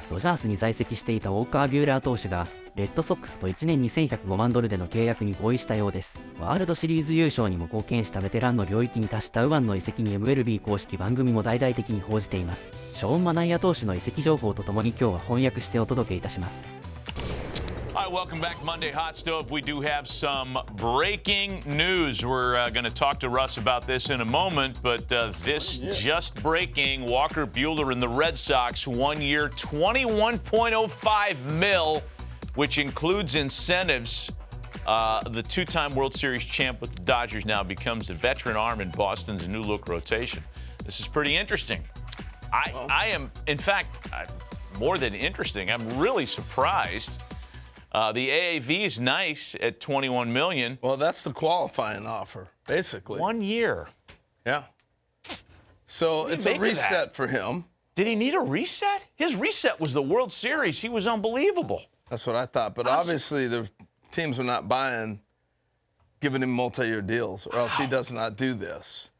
ドジャースに在籍していたウォーカービューラー投手がレッドソックスと1年2105万ドルでの契約に合意したようです。ワールドシリーズ優勝にも貢献したベテランの領域に達した右腕の移籍に MLB 公式番組も大々的に報じています。ショーン・マナイア投手の移籍情報とともに今日は翻訳してお届けいたします。Hi, welcome back to Monday Hot Stove. We do have some breaking news. We're going to talk to Russ about this in a moment, but this just breaking, Walker Buehler and the Red Sox, 1 year, $21.05 million, which includes incentives. The two-time World Series champ with the Dodgers now becomes the veteran arm in Boston's new look rotation. This is pretty interesting. I am, in fact, more than interesting, I'm really surprised. The AAV is nice at $21 million. Well, that's the qualifying offer, basically. 1 year. Yeah. So it's a reset for him. Did he need a reset? His reset was the World Series. He was unbelievable. That's what I thought. But obviously the teams are not giving him multi-year deals, or else he does not do this.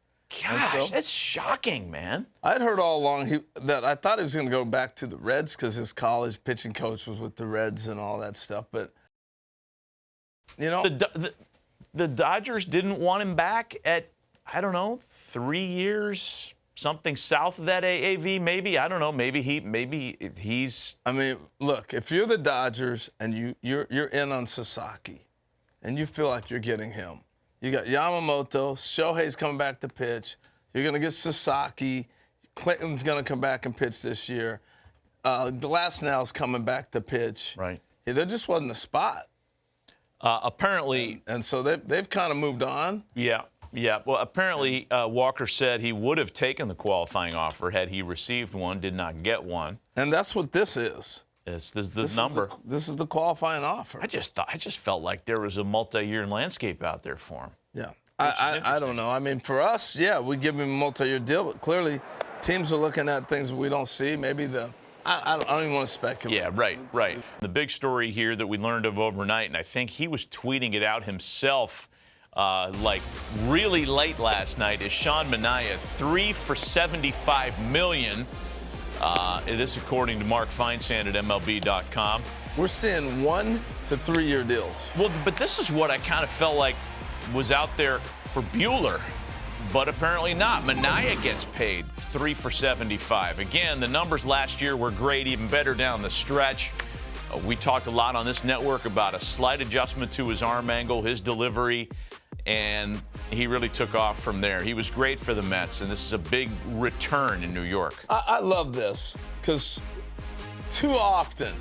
Gosh, that's shocking, man. I'd heard all along that I thought he was going to go back to the Reds because his college pitching coach was with the Reds and all that stuff. But, you know. The Dodgers didn't want him back at, I don't know, 3 years, something south of that AAV, maybe. I don't know. Maybe he's. I mean, look, if you're the Dodgers and you're in on Sasaki and you feel like you're getting him, you got Yamamoto, Shohei's coming back to pitch. You're going to get Sasaki. Clinton's going to come back and pitch this year. Glasnow's coming back to pitch. Right. Yeah, there just wasn't a spot. Apparently. And so they've kind of moved on. Yeah. Well, apparently Walker said he would have taken the qualifying offer had he received one, did not get one. And that's what this is. This is the number. This is the qualifying offer. I just felt like there was a multi-year landscape out there for him. Yeah. I don't know. I mean, for us, yeah, we give him a multi-year deal, but clearly teams are looking at things we don't see. Maybe I don't even want to speculate. Yeah, right. The big story here that we learned of overnight, and I think he was tweeting it out himself like really late last night, is Sean Manaea, 3 for $75 million. This according to Mark Feinsand at MLB.com. We're seeing 1 to 3 year deals. Well, but this is what I kind of felt like was out there for Buehler, but apparently not. Manaea gets paid 3 for $75. Again, the numbers last year were great, even better down the stretch. We talked a lot on this network about a slight adjustment to his arm angle, his delivery, and he really took off from there. He was great for the Mets, and this is a big return in New York. I love this because too often,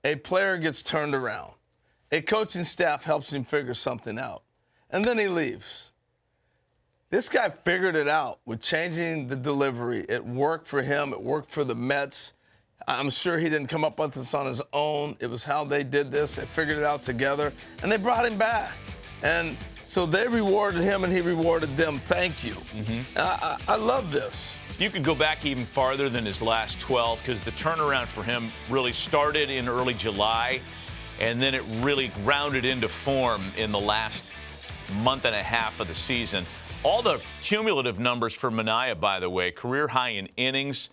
a player gets turned around. A coaching staff helps him figure something out, and then he leaves. This guy figured it out with changing the delivery. It worked for him. It worked for the Mets. I'm sure he didn't come up with this on his own. It was how they did this. They figured it out together, and they brought him back. And so they rewarded him, and he rewarded them. Thank you. I love this. You could go back even farther than his last 12 because the turnaround for him really started in early July, and then it really rounded into form in the last month and a half of the season. All the cumulative numbers for Manaea, by the way, career high in innings.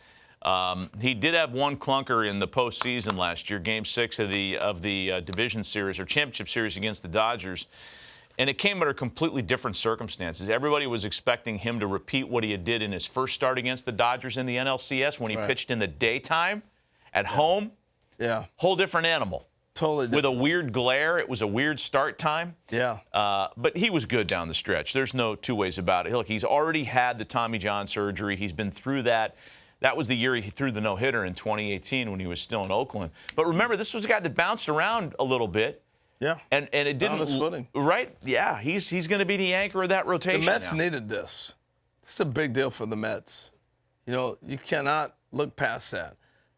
He did have one clunker in the postseason last year, Game 6 of the division series or championship series against the Dodgers, and it came under completely different circumstances. Everybody was expecting him to repeat what he did in his first start against the Dodgers in the NLCS when he pitched in the daytime at home. Yeah. Whole different animal. Totally different. With a weird glare. It was a weird start time. Yeah. But he was good down the stretch. There's no two ways about it. Look, he's already had the Tommy John surgery. He's been through that. That was the year he threw the no-hitter in 2018 when he was still in Oakland. But remember, this was a guy that bounced around a little bit. Yeah. And it didn't. On his footing. Right? Yeah. He's going to be the anchor of that rotation. The Mets now. needed this. This is a big deal for the Mets. You know, you cannot look past that.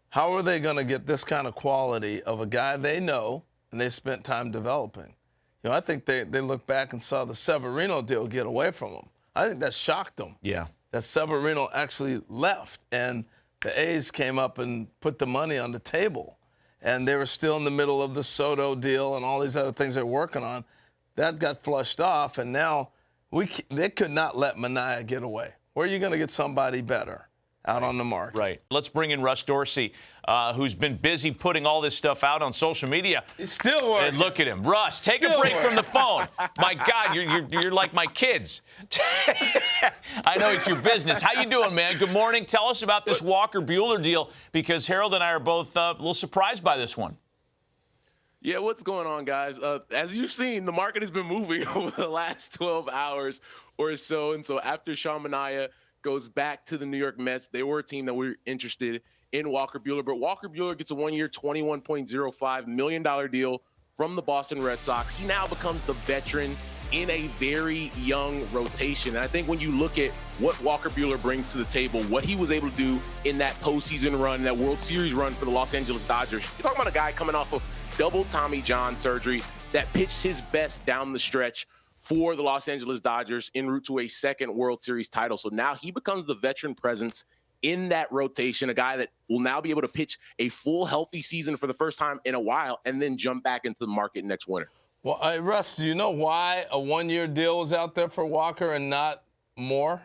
How are they going to get this kind of quality of a guy they know and they spent time developing? You know, I think they looked back and saw the Severino deal get away from them. I think that shocked them. Yeah. That Severino actually left, and the A's came up and put the money on the table. And they were still in the middle of the Soto deal and all these other things they're working on. That got flushed off, and now they could not let Manaea get away. Where are you going to get somebody better? out on the market. Right. Let's bring in Russ Dorsey, who's been busy putting all this stuff out on social media. He's still working. And look at him. Russ, take a break from the phone. My God, you're like my kids. I know it's your business. How you doing, man? Good morning. Tell us about this Walker Buehler deal, because Harold and I are both a little surprised by this one. Yeah, what's going on, guys? As you've seen, the market has been moving over the last 12 hours or so. And so after Sean Manaea goes back to the New York Mets, they were a team that we were interested in Walker Buehler. But Walker Buehler gets a one-year, $21.05 million deal from the Boston Red Sox. He now becomes the veteran in a very young rotation. And I think when you look at what Walker Buehler brings to the table, what he was able to do in that postseason run, that World Series run for the Los Angeles Dodgers, you're talking about a guy coming off of double Tommy John surgery that pitched his best down the stretch for the Los Angeles Dodgers en route to a second World Series title. So now he becomes the veteran presence in that rotation, a guy that will now be able to pitch a full healthy season for the first time in a while and then jump back into the market next winter. Well, Russ, do you know why a one-year deal was out there for Walker and not more?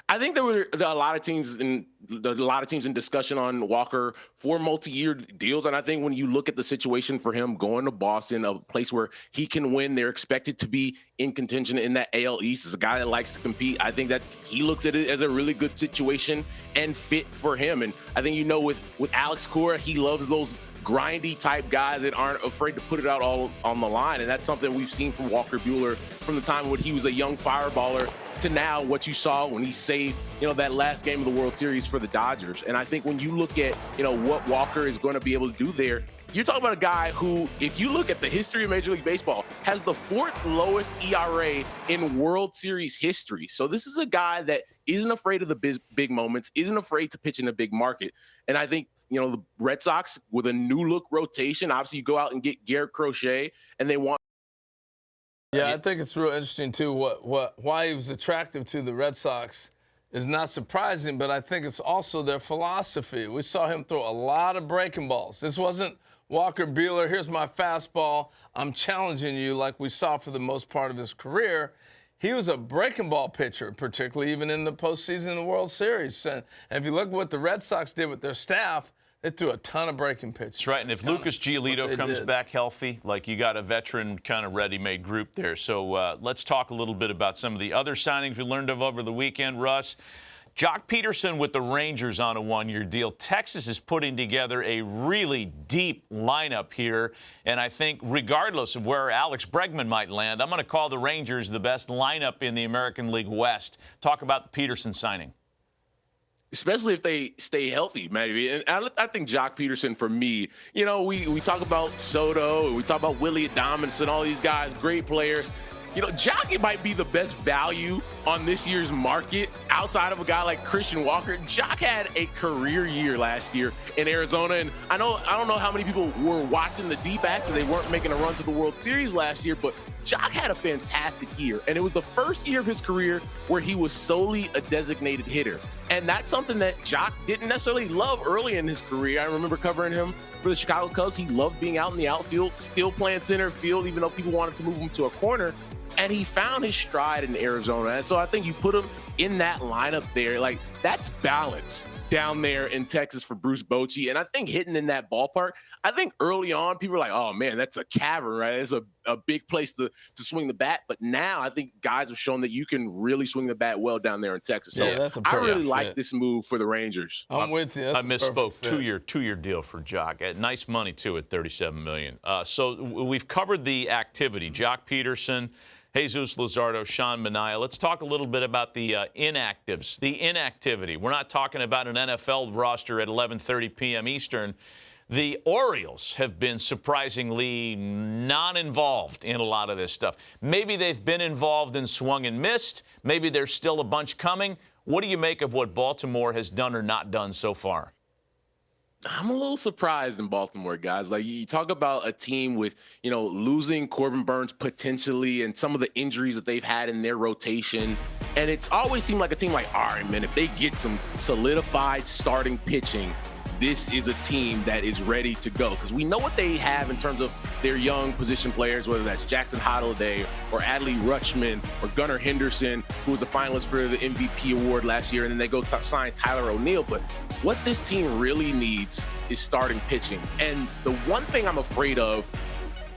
I think there were a lot of teams in discussion on Walker for multi-year deals, and I think when you look at the situation for him going to Boston, a place where he can win, they're expected to be in contention in that AL East. As a guy that likes to compete, I think that he looks at it as a really good situation and fit for him. And I think with Alex Cora, he loves those grindy type guys that aren't afraid to put it out all on the line, and that's something we've seen from Walker Buehler from the time when he was a young fireballer to now what you saw when he saved, that last game of the World Series for the Dodgers. And I think when you look at, what Walker is going to be able to do there, you're talking about a guy who, if you look at the history of Major League Baseball, has the 4th lowest ERA in World Series history. So this is a guy that isn't afraid of the big moments, isn't afraid to pitch in a big market. And I think, the Red Sox with a new look rotation, obviously you go out and get Garrett Crochet, and they want. Yeah, I think it's real interesting, too, why he was attractive to the Red Sox is not surprising, but I think it's also their philosophy. We saw him throw a lot of breaking balls. This wasn't Walker Buehler, here's my fastball, I'm challenging you, like we saw for the most part of his career. He was a breaking ball pitcher, particularly even in the postseason of the World Series. And if you look at what the Red Sox did with their staff, they threw a ton of breaking pitches. That's right, and if Lucas Giolito comes back healthy, like you got a veteran kind of ready-made group there. So let's talk a little bit about some of the other signings we learned of over the weekend, Russ. Joc Pederson with the Rangers on a one-year deal. Texas is putting together a really deep lineup here, and I think regardless of where Alex Bregman might land, I'm going to call the Rangers the best lineup in the American League West. Talk about the Pederson signing. Especially if they stay healthy, maybe. And I think Joc Pederson, for me, we talk about Soto, and we talk about Willie Adames and all these guys, great players. Joc might be the best value on this year's market outside of a guy like Christian Walker. Joc had a career year last year in Arizona, and I don't know how many people were watching the D-backs because they weren't making a run to the World Series last year, but Joc had a fantastic year, and it was the first year of his career where he was solely a designated hitter. And that's something that Joc didn't necessarily love early in his career. I remember covering him for the Chicago Cubs. He loved being out in the outfield, still playing center field, even though people wanted to move him to a corner. And he found his stride in Arizona. And so I think you put him in that lineup there, like that's balance down there in Texas for Bruce Bochy. And I think hitting in that ballpark, I think early on people were like, oh man, that's a cavern, right? It's a big place to swing the bat. But now I think guys have shown that you can really swing the bat well down there in Texas. So yeah, I really like this move for the Rangers. I'm with you. I misspoke. Two-year deal for Joc. Nice money too at $37 million. So we've covered the activity. Joc Pederson, Jesus Luzardo, Sean Manaea. Let's talk a little bit about the inactives, the inactivity. We're not talking about an NFL roster at 11:30 p.m. Eastern. The Orioles have been surprisingly non-involved in a lot of this stuff. Maybe they've been involved and swung and missed. Maybe there's still a bunch coming. What do you make of what Baltimore has done or not done so far? I'm a little surprised in Baltimore, guys. Like, you talk about a team with, losing Corbin Burns potentially and some of the injuries that they've had in their rotation. And it's always seemed like a team like, all right, man, if they get some solidified starting pitching, this is a team that is ready to go, because we know what they have in terms of their young position players, whether that's Jackson Holiday or Adley Rutschman or Gunnar Henderson, who was a finalist for the MVP award last year, and then they go sign Tyler O'Neill. But what this team really needs is starting pitching. And the one thing I'm afraid of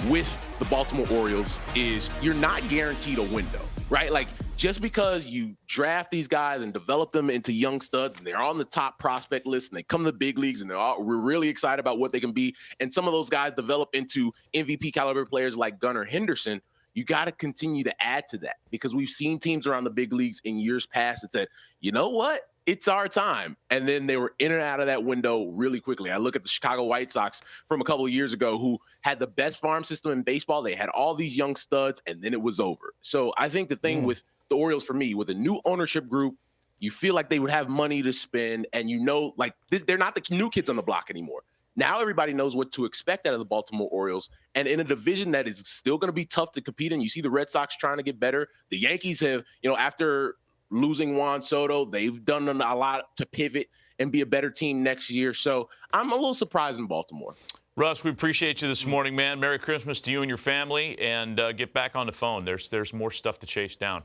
with the Baltimore Orioles is you're not guaranteed a window, right? Like, just because you draft these guys and develop them into young studs and they're on the top prospect list and they come to the big leagues and we're really excited about what they can be, and some of those guys develop into MVP caliber players like Gunnar Henderson, you got to continue to add to that, because we've seen teams around the big leagues in years past that said, you know what? It's our time. And then they were in and out of that window really quickly. I look at the Chicago White Sox from a couple of years ago, who had the best farm system in baseball. They had all these young studs, and then it was over. So I think the thing with the Orioles, for me, with a new ownership group, you feel like they would have money to spend, and like they're not the new kids on the block anymore. Now everybody knows what to expect out of the Baltimore Orioles, and in a division that is still going to be tough to compete in. You see the Red Sox trying to get better. The Yankees have, after losing Juan Soto, they've done a lot to pivot and be a better team next year. So I'm a little surprised in Baltimore. Russ, we appreciate you this morning, man. Merry Christmas to you and your family, and get back on the phone. There's more stuff to chase down.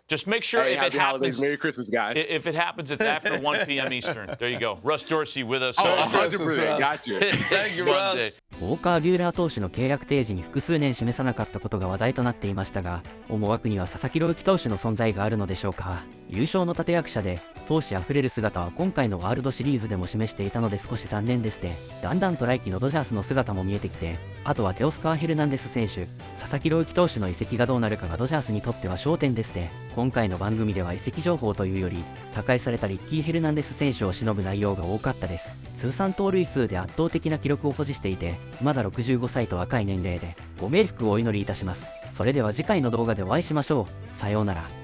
Just make sure if it happens. Merry Christmas, guys. If it happens, it's after 1 p.m. Eastern. There you go. Russ Dorsey with us. 100%. Got you. Thank you, Russ. ウォーカービューラー投手の契約提示に複数年示さなかったことが話題となっていましたが、思惑には佐々木朗希投手の存在があるのでしょうか。優勝の立役者で闘志あふれる姿は今回のワールドシリーズでも示していたので少し残念ですね。だんだんと来季のドジャースの姿も見えてきて、あとはテオスカー・ヘルナンデス選手、佐々木朗希投手の移籍がどうなるかがドジャースにとっては焦点ですね。今回の番組では移籍情報というより、他界されたリッキー・ヘルナンデス選手を偲ぶ内容が多かったです。通算盗塁数で圧倒的な記録を保持していて、まだ65歳と若い年齢でご冥福をお祈りいたします。それでは次回の動画でお会いしましょう。さようなら。